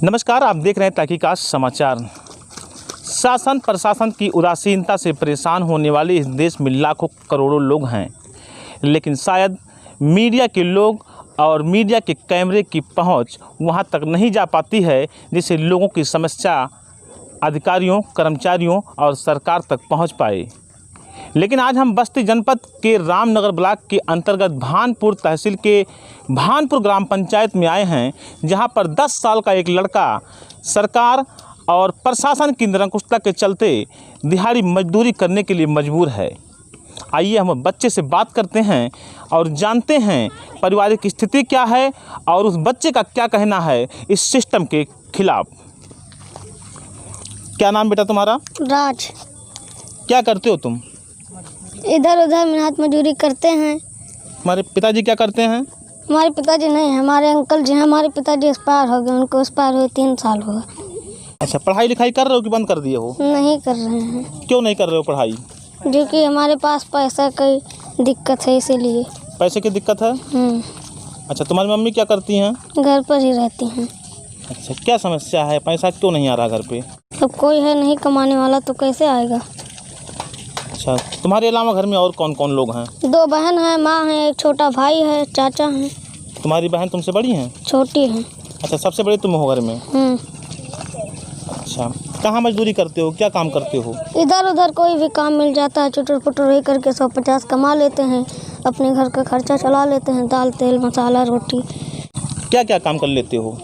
नमस्कार, आप देख रहे हैं तहकीकात समाचार। शासन प्रशासन की उदासीनता से परेशान होने वाले इस देश में लाखों करोड़ों लोग हैं, लेकिन शायद मीडिया के लोग और मीडिया के कैमरे की पहुंच वहां तक नहीं जा पाती है, जिससे लोगों की समस्या अधिकारियों, कर्मचारियों और सरकार तक पहुंच पाए। लेकिन आज हम बस्ती जनपद के रामनगर ब्लॉक के अंतर्गत भानपुर तहसील के भानपुर ग्राम पंचायत में आए हैं, जहां पर 10 साल का एक लड़का सरकार और प्रशासन की निरंकुशता के चलते दिहाड़ी मजदूरी करने के लिए मजबूर है। आइए हम बच्चे से बात करते हैं और जानते हैं पारिवारिक स्थिति क्या है और उस बच्चे का क्या कहना है इस सिस्टम के खिलाफ। क्या नाम बेटा तुम्हारा? राज। क्या करते हो तुम? इधर उधर मेहनत मजदूरी करते हैं। हमारे पिताजी क्या करते हैं? हमारे पिताजी नहीं है, हमारे अंकल जी हैं। हमारे पिताजी एक्सपायर हो गए, उनको एक्सपायर हुए 3 साल हुआ। अच्छा, पढ़ाई लिखाई कर रहे हो कि बंद कर दिए हो? नहीं कर रहे हैं। क्यों नहीं कर रहे हो पढ़ाई? जो कि हमारे पास पैसा की दिक्कत है, इसीलिए। पैसे की दिक्कत है? अच्छा, तुम्हारी मम्मी क्या करती हैं? घर पर ही रहती हैं। अच्छा, क्या समस्या है? पैसा क्यों नहीं आ रहा घर पे? अब कोई है नहीं कमाने वाला तो कैसे आएगा। अच्छा, तुम्हारे अलावा घर में और कौन कौन लोग हैं? 2 बहन हैं, माँ है, एक छोटा भाई है, चाचा हैं। तुम्हारी बहन तुमसे बड़ी हैं? छोटी है। अच्छा, सबसे बड़ी तुम हो घर में? अच्छा, कहाँ मजदूरी करते हो, क्या काम करते हो? इधर उधर कोई भी काम मिल जाता है, चुटर पुटर रह करके 150 कमा लेते हैं, अपने घर का खर्चा चला लेते हैं, दाल तेल मसाला रोटी। क्या क्या काम कर लेते हो?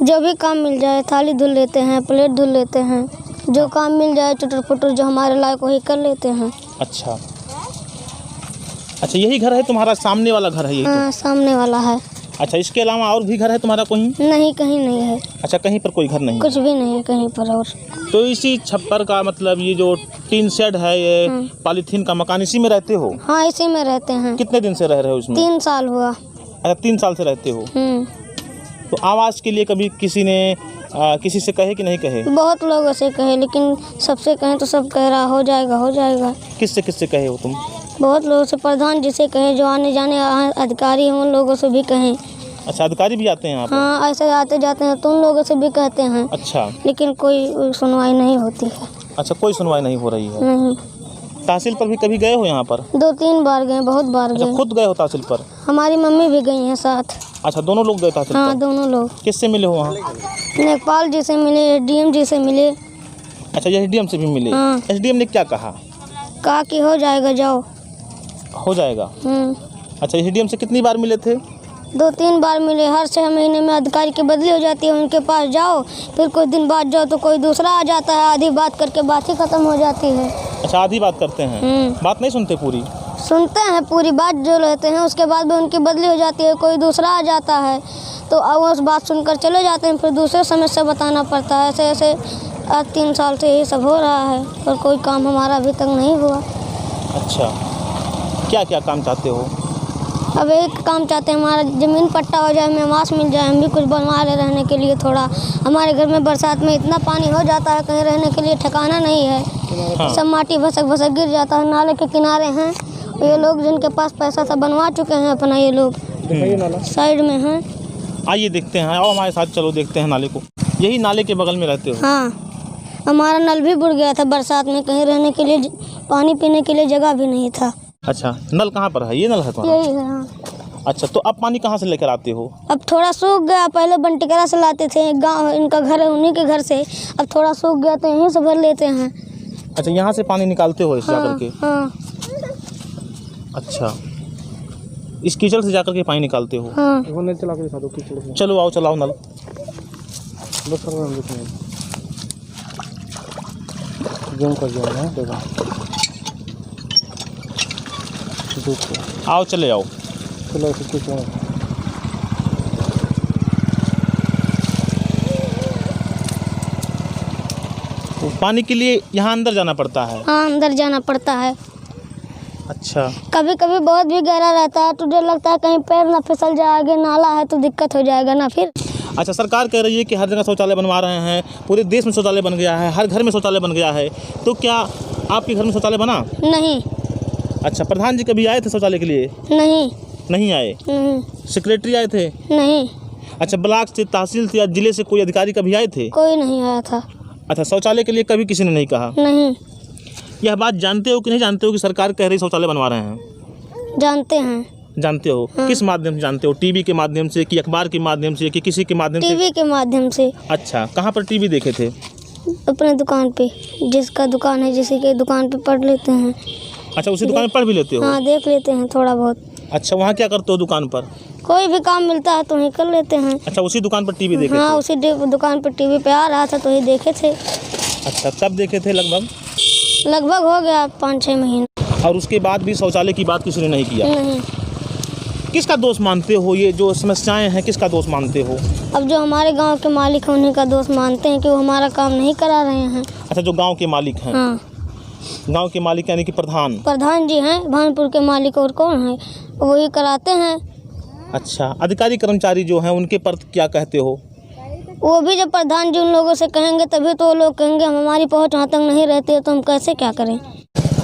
जो भी काम मिल जाए, थाली धुल लेते हैं, प्लेट धुल लेते हैं, जो काम मिल जाए चुटर पुटर जो हमारे लायक वही कर लेते हैं। अच्छा अच्छा, यही घर है तुम्हारा? सामने वाला घर है यही? हाँ, सामने वाला है। अच्छा, इसके अलावा और भी घर है तुम्हारा कहीं? नहीं, कहीं नहीं है। अच्छा, कहीं पर कोई घर नहीं? कुछ भी नहीं है कहीं पर। और तो इसी छप्पर का मतलब ये जो टीन शेड है, ये पॉलीथीन का मकान, इसी में रहते हो? हाँ, इसी में रहते हैं। कितने दिन से रह रहे हो इसमें? 3 साल हुआ। अच्छा, 3 साल से रहते हो। तो आवाज़ के लिए कभी किसी ने किसी से कहे कि नहीं कहे? बहुत लोगों से कहे, लेकिन सबसे कहें तो सब कह रहा हो जाएगा हो जाएगा। किससे किससे कहे हो तुम? बहुत लोगों से, प्रधान जिसे कहें, जो आने जाने अधिकारी हैं उन लोगों से भी कहें। अच्छा, अधिकारी भी आते हैं यहाँ पर? हाँ, ऐसे आते जाते हैं तो उन लोगों से भी कहते हैं। अच्छा, लेकिन कोई सुनवाई नहीं होती है। अच्छा, कोई सुनवाई नहीं हो रही है? नहीं। तहसील पर भी कभी गए हो यहाँ पर? 2-3 बार गए, बहुत बार अच्छा, गए। खुद गए हो तहसील पर? हमारी मम्मी भी गई हैं साथ। अच्छा, दोनों लोग गए तहसील हाँ, पर? दोनों लोग। किससे मिले हो वहाँ? लेखपाल जी से मिले, एसडीएम जी से मिले। अच्छा, एसडीएम से भी मिले? हाँ। एसडीएम ने क्या कहा? कहा कि हो जाएगा, जाओ। हो जाएगा? अच्छा, एसडीएम से कितनी बार मिले थे? 2-3 बार मिले। हर 6 महीने में अधिकारी की बदली हो जाती है, उनके पास जाओ, फिर कुछ दिन बाद जाओ तो कोई दूसरा आ जाता है, आधी बात करके बात ही खत्म हो जाती है। अच्छा, आधी बात करते हैं, बात नहीं सुनते पूरी? सुनते हैं पूरी बात जो रहते हैं, उसके बाद भी उनकी बदली हो जाती है, कोई दूसरा आ जाता है तो अब उस बात सुनकर चले जाते हैं, फिर दूसरे समस्या बताना पड़ता है। ऐसे ऐसे आज 3 साल से यही सब हो रहा है और कोई काम हमारा अभी तक नहीं हुआ। अच्छा, क्या क्या काम चाहते हो? अब एक काम चाहते हैं, हमारा ज़मीन पट्टा हो जाए, हमें आवास मिल जाए, हम भी कुछ बनवा ले रहने के लिए थोड़ा। हमारे घर में बरसात में इतना पानी हो जाता है, कहीं रहने के लिए ठिकाना नहीं है। हाँ। सब माटी भसक भसक गिर जाता है। नाले के किनारे हैं ये लोग, जिनके पास पैसा था बनवा चुके हैं अपना, ये लोग साइड में हैं। आइए देखते हैं, आओ हमारे साथ, चलो देखते हैं नाले को। यही नाले के बगल में रहते हो? हाँ, हमारा नल भी बुड़ गया था बरसात में, कहीं रहने के लिए पानी पीने के लिए जगह भी नहीं था। अच्छा, नल कहाँ पर है? ये नल है तुम्हारा? यही है। हाँ। अच्छा, तो अब पानी कहाँ से लेकर आते हो? अब थोड़ा सूख गया, पहले बंटिकरा से लाते थे, गांव इनका घर है उन्हीं के घर से। अब थोड़ा सूख गया तो यहीं से भर लेते हैं। अच्छा, यहाँ से पानी निकालते हो इसे जाकर के? हाँ। अच्छा, इस कीचड़ से जाकर के पानी निकालते हो? हाँ। चला के दिखा दो कीचड़ में। चलो आओ, चलाओ नल। आओ, चले आओ। पानी के लिए यहाँ अंदर जाना पड़ता है? हाँ, अंदर जाना पड़ता है। अच्छा, कभी कभी बहुत भी गहरा रहता है तो डर लगता है कहीं पैर ना फिसल जाए, आगे नाला है तो दिक्कत हो जाएगा ना फिर। अच्छा, सरकार कह रही है कि हर जगह शौचालय बनवा रहे हैं, पूरे देश में शौचालय बन गया है, हर घर में शौचालय बन गया है, तो क्या आपके घर में शौचालय बना? नहीं। अच्छा, प्रधान जी कभी आए थे शौचालय के लिए? नहीं। नहीं आए? नहीं। सेक्रेटरी आए थे? नहीं। अच्छा, ब्लॉक से, तहसील से या जिले से कोई अधिकारी कभी आए थे? कोई नहीं आया था। अच्छा, शौचालय के लिए कभी किसी ने नहीं कहा? नहीं। यह बात जानते हो कि नहीं जानते हो कि सरकार कह रही शौचालय बनवा रहे हैं? जानते हैं। जानते हो? हाँ। किस माध्यम से जानते हो? टीवी के माध्यम से कि अखबार के माध्यम से कि किसी के माध्यम से? टीवी के माध्यम से। अच्छा, कहाँ पर टीवी देखे थे? अपने दुकान पे, जिसका दुकान है जिसी के दुकान पे पढ़ लेते हैं। अच्छा, उसी दुकान में पढ़ भी लेते हो? हाँ, देख लेते हैं थोड़ा बहुत। अच्छा, वहाँ क्या करते हो दुकान पर? कोई भी काम मिलता है तो वहीं कर लेते हैं। अच्छा, उसी दुकान पर टीवी देखे हाँ, थे? उसी दुकान पर टीवी पे आ रहा था तो ही देखे थे। अच्छा, कब देखे थे लगभग? लगभग हो गया 5-6 महीने। और उसके बाद भी शौचालय की बात किसी ने नहीं किया? नहीं। किसका दोष मानते हो? ये जो समस्याएं हैं किसका दोष मानते हो? अब जो हमारे गांव के मालिक हैं उन्हीं का दोष मानते हैं कि वो हमारा काम नहीं करा रहे हैं। अच्छा, जो गांव के मालिक हैं? हाँ। गांव के मालिक यानी कि प्रधान जी हैं। भानपुर के मालिक और कौन है? वही कराते हैं। अच्छा, अधिकारी कर्मचारी जो हैं उनके पर क्या कहते हो? वो भी जब प्रधान जी उन लोगों से कहेंगे तभी तो वो लोग कहेंगे हमारी पहुंच वहाँ तक नहीं रहती है तो हम कैसे क्या करें।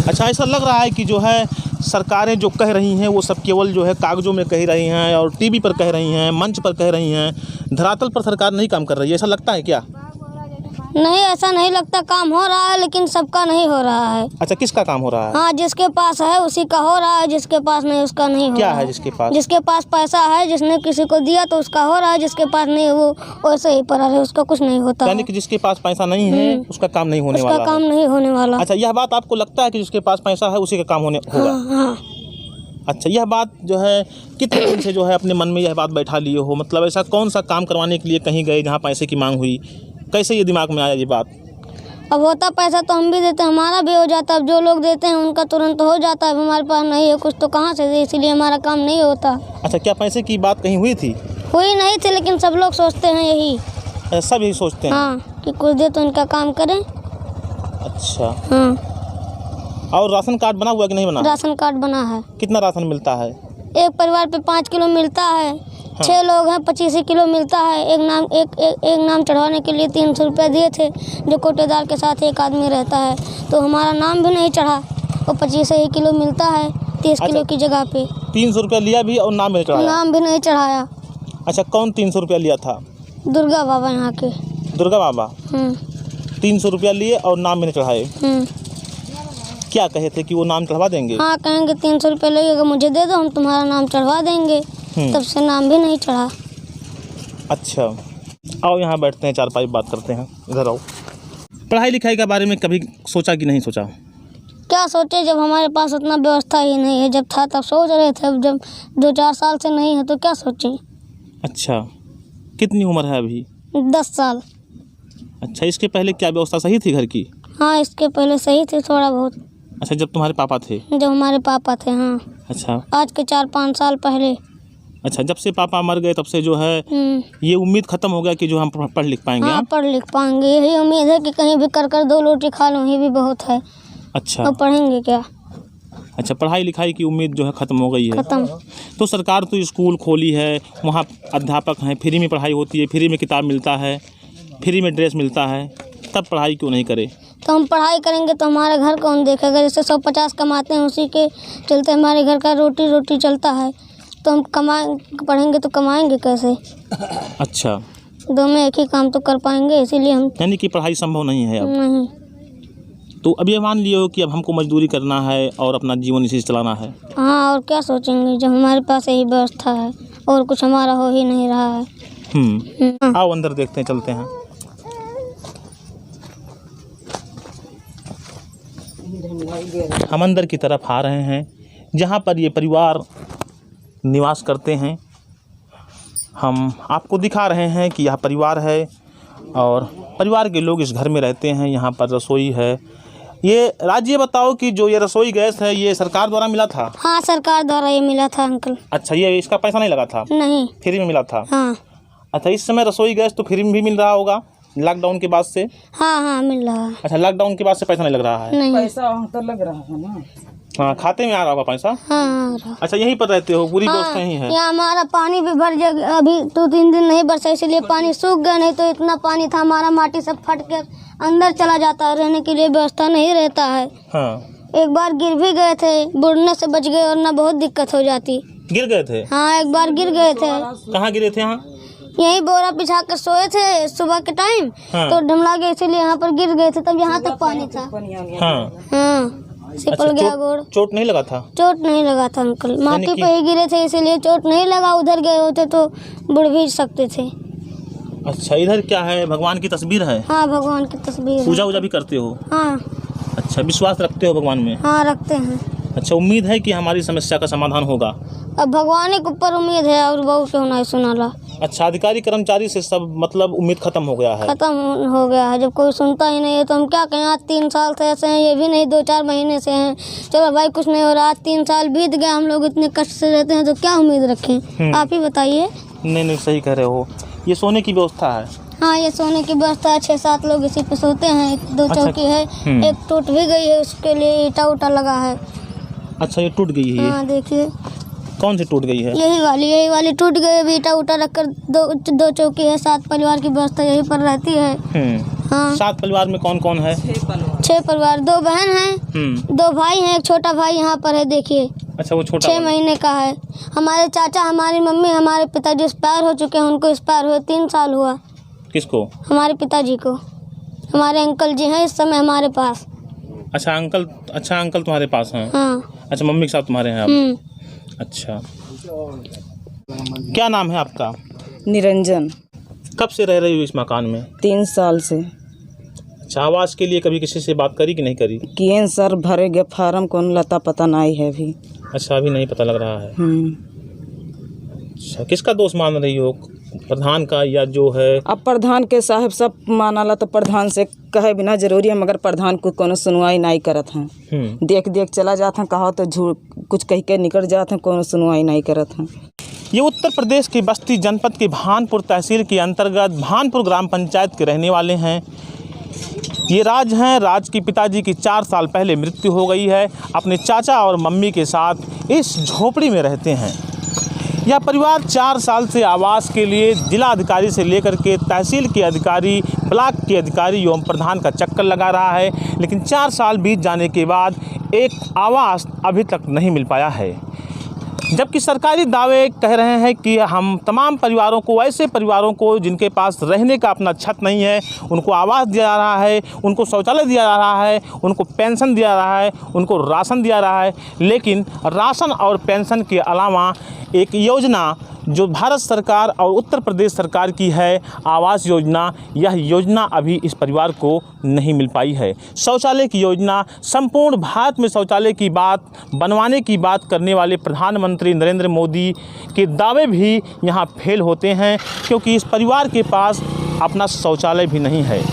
अच्छा, ऐसा लग रहा है कि जो है सरकारें जो कह रही हैं वो सब केवल जो है कागजों में कह रही हैं और टीवी पर कह रही हैं, मंच पर कह रही हैं, धरातल पर सरकार नहीं काम कर रही है, ऐसा लगता है क्या? नहीं, ऐसा नहीं लगता। काम हो रहा है लेकिन सबका नहीं हो रहा है। अच्छा, किसका काम हो रहा है? हाँ, जिसके पास है उसी का हो रहा है, जिसके पास नहीं उसका नहीं हो क्या रहा है जिसके पास? जिसके पास पैसा है, जिसने किसी को दिया तो उसका हो रहा है, जिसके पास नहीं वो वैसे ही पड़ा है, उसका कुछ नहीं होता यानी कि जिसके पास पैसा नहीं है उसका काम नहीं होने उसका वाला काम है। नहीं होने वाला। अच्छा, यह बात आपको लगता है कि जिसके पास पैसा है उसी का काम होगा? हाँ। अच्छा, यह बात जो है कितने दिन से जो है अपने मन में यह बात बैठा लिए हो? मतलब ऐसा कौन सा काम करवाने के लिए कहीं गए जहाँ पैसे की मांग हुई? कैसे ये दिमाग में आया ये बात? अब होता पैसा तो हम भी देते हैं, हमारा भी हो जाता है। अब जो लोग देते हैं उनका तुरंत हो जाता है। अब हमारे पास नहीं है कुछ तो कहाँ से दे, इसीलिए हमारा काम नहीं होता। अच्छा, क्या पैसे की बात कहीं हुई थी? हुई नहीं थी लेकिन सब लोग सोचते हैं यही। अच्छा, सब यही सोचते हैं? हाँ, कि कुछ दे तो इनका काम करें। अच्छा, हाँ। और राशन कार्ड बना हुआ है कि नहीं बना? राशन कार्ड बना है। कितना राशन मिलता है? एक परिवार पे 5 किलो मिलता है। हाँ। 6 लोग हैं, 25 किलो मिलता है। एक नाम चढ़वाने के लिए 300 रुपये दिए थे, जो कोटेदार के साथ एक आदमी रहता है, तो हमारा नाम भी नहीं चढ़ा। और 25 ही किलो मिलता है 30 किलो की जगह पे। 300 रुपया लिया भी और नाम नहीं चढ़ाया? नाम भी नहीं चढ़ाया। अच्छा, कौन 300 रुपया लिया था? दुर्गा बाबा यहाँ के। दुर्गा बाबा 300 रुपया लिए और नाम भी नहीं चढ़ाए। क्या कहे थे कि वो नाम चढ़वा देंगे? हाँ, कहेंगे 300 रुपये लगेगा, मुझे दे दो, हम तुम्हारा नाम चढ़वा देंगे। तब से नाम भी नहीं चढ़ा। अच्छा, आओ यहाँ बैठते हैं, चारपाई बात करते हैं। इधर आओ। पढ़ाई लिखाई के बारे में कभी सोचा कि नहीं सोचा? क्या सोचे, जब हमारे पास उतना व्यवस्था ही नहीं है। जब था तब सोच रहे थे, अब जब 2-4 साल से नहीं है तो क्या सोचें। अच्छा, कितनी उम्र है अभी? 10 साल। अच्छा, इसके पहले क्या व्यवस्था सही थी घर की? हाँ, इसके पहले सही थे थोड़ा बहुत। अच्छा, जब तुम्हारे पापा थे? जब हमारे पापा थे, हाँ। अच्छा, आज के 4-5 साल पहले। अच्छा, जब से पापा मर गए तब से जो है ये उम्मीद ख़त्म हो गया कि जो हम पढ़ लिख पाएंगे? हाँ, पढ़ लिख पाएंगे, यही उम्मीद है कि कहीं भी कर 2 रोटी खा लूँ, ये भी बहुत है। अच्छा, तो पढ़ेंगे क्या? अच्छा, पढ़ाई लिखाई की उम्मीद जो है ख़त्म हो गई है। खत्म। तो सरकार तो स्कूल खोली है, वहाँ अध्यापक हैं, फ्री में पढ़ाई होती है, फ्री में किताब मिलता है, फ्री में ड्रेस मिलता है, तब पढ़ाई क्यों नहीं करे? तो हम पढ़ाई करेंगे तो हमारे घर कौन देखेगा? जैसे 150 कमाते हैं उसी के चलते हमारे घर का रोटी चलता है, तो हम पढ़ेंगे तो कमाएंगे कैसे? अच्छा, दो में एक ही काम तो कर पाएंगे, इसीलिए हम। यानी कि पढ़ाई संभव नहीं है अब? नहीं। तो अब ये मान लियो कि अब हमको मजदूरी करना है और अपना जीवन इसी से चलाना है। हाँ, और क्या सोचेंगे जब हमारे पास यही व्यवस्था है और कुछ हमारा हो ही नहीं रहा है। आओ अंदर देखते हैं, चलते हैं। हम अंदर की तरफ आ रहे हैं जहाँ पर ये परिवार निवास करते हैं। हम आपको दिखा रहे हैं कि यह परिवार है और परिवार के लोग इस घर में रहते हैं। यहाँ पर रसोई है। ये राज्य बताओ कि जो ये रसोई गैस है ये सरकार द्वारा मिला था? हाँ, सरकार द्वारा ये मिला था अंकल। अच्छा, ये इसका पैसा नहीं लगा था? नहीं, फ्री में मिला था। हाँ। अच्छा, इस समय रसोई गैस तो फ्री में भी मिल रहा होगा लॉकडाउन के बाद से? हाँ, मिल रहा है। अच्छा, लॉकडाउन के बाद से पैसा नहीं लग रहा है? नहीं। पैसा तो लग रहा है ना। हाँ, खाते में आ रहा होगा पैसा? हाँ। अच्छा, यहीं पर रहते हो? पूरी व्यवस्था यहीं है? यहाँ हमारा पानी भी भर जाएगा। अभी 2-3 दिन नहीं बरसा, इसलिए पानी सूख गया, नहीं तो इतना पानी था हमारा माटी सब फट कर अंदर चला जाता है। रहने के लिए व्यवस्था नहीं रहता है। हाँ। एक बार गिर भी गए थे, बुड़ने से बच गए, वरना बहुत दिक्कत हो जाती। गिर गए थे? हाँ, एक बार गिर गए थे। कहाँ गिरे थे? यहाँ यही बोरा बिछा कर सोए थे सुबह के टाइम। हाँ। तो डमला गए इसीलिए यहाँ पर गिर गए थे, तब यहाँ तक पानी था। हाँ। हाँ, सिपल गया गोड़। चोट नहीं लगा था? चोट नहीं लगा था अंकल, माटी पे ही गिरे थे इसीलिए चोट नहीं लगा। उधर गए होते तो बुड़ भी सकते थे। अच्छा, इधर क्या है? भगवान की तस्वीर है? हाँ, भगवान की तस्वीर है। पूजा भी करते हो? हाँ। अच्छा, विश्वास रखते हो भगवान में? हाँ, रखते हैं। अच्छा, उम्मीद है कि हमारी समस्या का समाधान होगा? अब भगवान के ऊपर उम्मीद है और बहुत क्यों नहीं सुनाला। अच्छा, अधिकारी कर्मचारी से सब मतलब उम्मीद खत्म हो गया है? खत्म हो गया है, जब कोई सुनता ही नहीं है तो हम क्या कहें। आज 3 साल से ऐसे हैं, ये भी नहीं 2-4 महीने से हैं। चलो भाई कुछ नहीं हो रहा, आज 3 साल बीत गया, हम लोग इतने कष्ट से रहते हैं तो क्या उम्मीद रखें? आप ही बताइए। नहीं, सही कह रहे हो। ये सोने की व्यवस्था है? हाँ, ये सोने की व्यवस्था है। 6-7 लोग इसी पे सोते हैं। 2 अच्छा। चौकी है, एक टूट भी गई है, उसके लिए ईटा उटा लगा है। अच्छा, ये टूट गई है? ये हाँ, देखिए। कौन सी टूट गई है? यही वाली टूट गई है। ईटा उटा रखकर 2 चौकी है। 7 परिवार की व्यवस्था यहीं पर रहती है। हाँ। 7 परिवार में कौन कौन है? 6 परिवार, 2 बहन हैं, 2 भाई हैं, एक छोटा भाई यहाँ पर है, देखिए। अच्छा, वो छोटा 6 महीने का है। हमारे चाचा, हमारी मम्मी, हमारे पिताजी एक्सपायर हो चुके हैं। उनको एक्सपायर हुए 3 साल हुआ। किसको? हमारे पिताजी को। हमारे अंकल जी हैं इस समय हमारे पास। अच्छा, अंकल तुम्हारे पास हैं? हाँ। अच्छा, मम्मी के साथ तुम्हारे हैं अब? अच्छा, क्या नाम है आपका? निरंजन। कब से रह रही हो इस मकान में? 3 साल से। अच्छा, आवास के लिए कभी किसी से बात करी कि नहीं करी? किए सर, भरे गए फार्म, कौन लता पता नहीं है अभी। अच्छा, अभी नहीं पता लग रहा है। अच्छा, किसका दोष मान रही हो? प्रधान का या जो है? अब प्रधान के साहब सब मानाला तो प्रधान से कहे बिना जरूरी है, मगर प्रधान को कोनो सुनवाई नहीं करत हैं। देख चला जाते हैं, कहो तो झूठ कुछ कह के निकल जाते हैं, कोनो सुनवाई नहीं करत हैं। ये उत्तर प्रदेश के बस्ती जनपद के भानपुर तहसील के अंतर्गत भानपुर ग्राम पंचायत के रहने वाले हैं। ये राज हैं। राज के पिताजी की 4 साल पहले मृत्यु हो गई है। अपने चाचा और मम्मी के साथ इस झोपड़ी में रहते हैं। यह परिवार 4 साल से आवास के लिए जिला अधिकारी से लेकर के तहसील के अधिकारी, ब्लॉक के अधिकारी एवं प्रधान का चक्कर लगा रहा है, लेकिन 4 साल बीत जाने के बाद एक आवास अभी तक नहीं मिल पाया है। जबकि सरकारी दावे कह रहे हैं कि हम तमाम परिवारों को, ऐसे परिवारों को जिनके पास रहने का अपना छत नहीं है, उनको आवास दिया जा रहा है, उनको शौचालय दिया जा रहा है, उनको पेंशन दिया जा रहा है, उनको राशन दिया जा रहा है। लेकिन राशन और पेंशन के अलावा एक योजना जो भारत सरकार और उत्तर प्रदेश सरकार की है, आवास योजना, यह योजना अभी इस परिवार को नहीं मिल पाई है। शौचालय की योजना, संपूर्ण भारत में शौचालय की बात बनवाने की बात करने वाले प्रधानमंत्री नरेंद्र मोदी के दावे भी यहाँ फेल होते हैं, क्योंकि इस परिवार के पास अपना शौचालय भी नहीं है।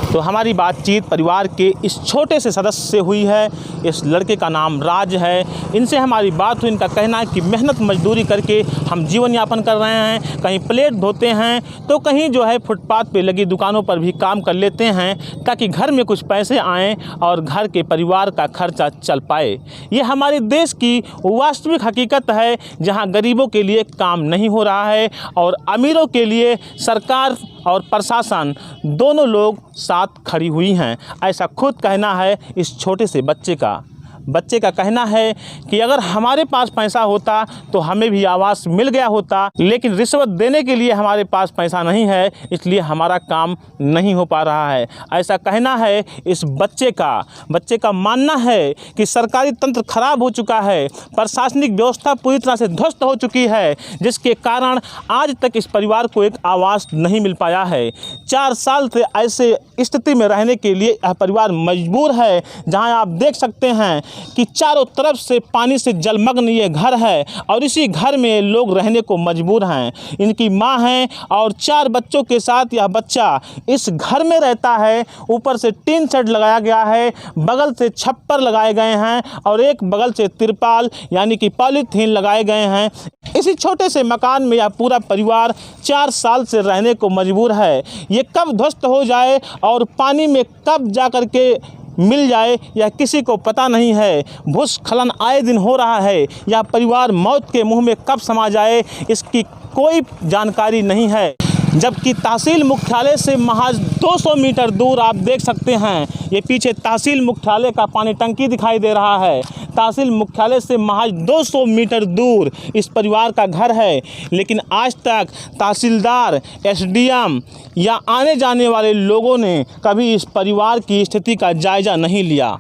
तो हमारी बातचीत परिवार के इस छोटे से सदस्य से हुई है। इस लड़के का नाम राज है। इनसे हमारी बात हुई। इनका कहना है कि मेहनत मजदूरी करके हम जीवन यापन कर रहे हैं। कहीं प्लेट धोते हैं तो कहीं जो है फुटपाथ पे लगी दुकानों पर भी काम कर लेते हैं, ताकि घर में कुछ पैसे आएँ और घर के परिवार का खर्चा चल पाए। ये हमारे देश की वास्तविक हकीकत है, जहाँ गरीबों के लिए काम नहीं हो रहा है और अमीरों के लिए सरकार और प्रशासन दोनों लोग साथ खड़ी हुई हैं। ऐसा खुद कहना है इस छोटे से बच्चे का कहना है कि अगर हमारे पास पैसा होता तो हमें भी आवास मिल गया होता, लेकिन रिश्वत देने के लिए हमारे पास पैसा नहीं है, इसलिए हमारा काम नहीं हो पा रहा है। ऐसा कहना है इस बच्चे का मानना है कि सरकारी तंत्र खराब हो चुका है, प्रशासनिक व्यवस्था पूरी तरह से ध्वस्त हो चुकी है, जिसके कारण आज तक इस परिवार को एक आवास नहीं मिल पाया है। 4 साल से ऐसे स्थिति में रहने के लिए यह परिवार मजबूर है, जहां आप देख सकते हैं कि चारों तरफ से पानी से जलमग्न ये घर है और इसी घर में लोग रहने को मजबूर हैं। इनकी मां है और 4 बच्चों के साथ यह बच्चा इस घर में रहता है। ऊपर से टीन शेड लगाया गया है, बगल से छप्पर लगाए गए हैं और एक बगल से तिरपाल यानी कि पॉलीथीन लगाए गए हैं। इसी छोटे से मकान में यह पूरा परिवार 4 साल से रहने को मजबूर है। ये कब ध्वस्त हो जाए और पानी में कब जा कर के मिल जाए यह किसी को पता नहीं है। भूस्खलन आए दिन हो रहा है। यह परिवार मौत के मुंह में कब समा जाए इसकी कोई जानकारी नहीं है। जबकि तहसील मुख्यालय से महज 200 मीटर दूर आप देख सकते हैं, ये पीछे तहसील मुख्यालय का पानी टंकी दिखाई दे रहा है। तहसील मुख्यालय से महज 200 मीटर दूर इस परिवार का घर है, लेकिन आज तक तहसीलदार, एसडीएम या आने जाने वाले लोगों ने कभी इस परिवार की स्थिति का जायजा नहीं लिया।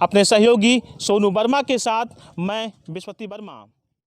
अपने सहयोगी सोनू वर्मा के साथ मैं विश्वती वर्मा।